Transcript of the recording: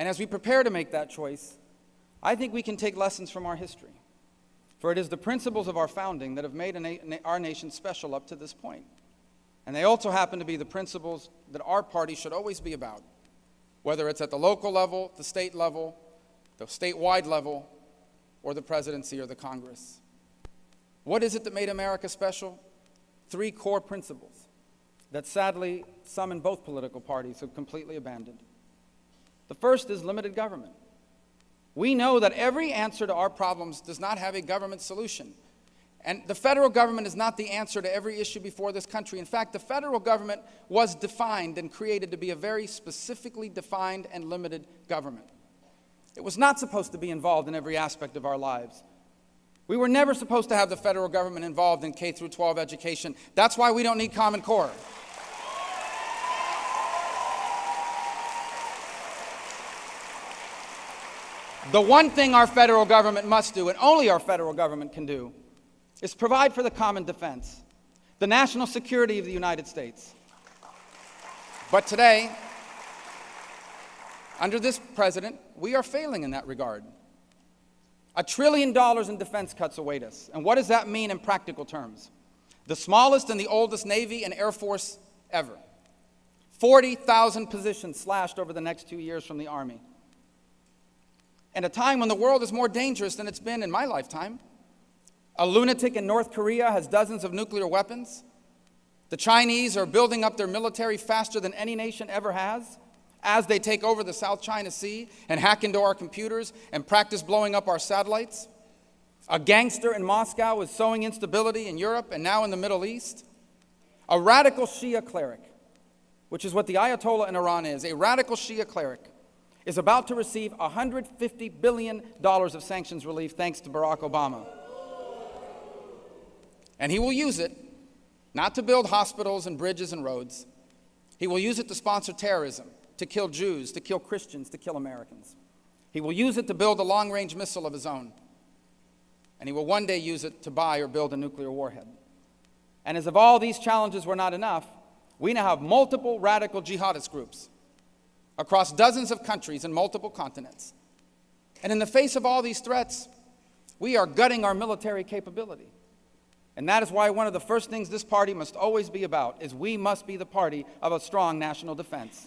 And as we prepare to make that choice, I think we can take lessons from our history. For it is the principles of our founding that have made our nation special up to this point. And they also happen to be the principles that our party should always be about, whether it's at the local level, the statewide level, or the presidency or the Congress. What is it that made America special? 3 core principles that sadly some in both political parties have completely abandoned. The first is limited government. We know that every answer to our problems does not have a government solution. And the federal government is not the answer to every issue before this country. In fact, the federal government was defined and created to be a very specifically defined and limited government. It was not supposed to be involved in every aspect of our lives. We were never supposed to have the federal government involved in K through 12 education. That's why we don't need Common Core. The one thing our federal government must do, and only our federal government can do, is provide for the common defense, the national security of the United States. But today, under this president, we are failing in that regard. $1 trillion in defense cuts await us. And what does that mean in practical terms? The smallest and the oldest Navy and Air Force ever. 40,000 positions slashed over the next 2 years from the Army. And a time when the world is more dangerous than it's been in my lifetime. A lunatic in North Korea has dozens of nuclear weapons. The Chinese are building up their military faster than any nation ever has, as they take over the South China Sea and hack into our computers and practice blowing up our satellites. A gangster in Moscow is sowing instability in Europe and now in the Middle East. A radical Shia cleric, which is what the Ayatollah in Iran is, a radical Shia cleric, is about to receive $150 billion of sanctions relief thanks to Barack Obama. And he will use it not to build hospitals and bridges and roads. He will use it to sponsor terrorism, to kill Jews, to kill Christians, to kill Americans. He will use it to build a long-range missile of his own. And he will one day use it to buy or build a nuclear warhead. And as if all these challenges were not enough, we now have multiple radical jihadist groups across dozens of countries and multiple continents. And in the face of all these threats, we are gutting our military capability. And that is why one of the first things this party must always be about is we must be the party of a strong national defense.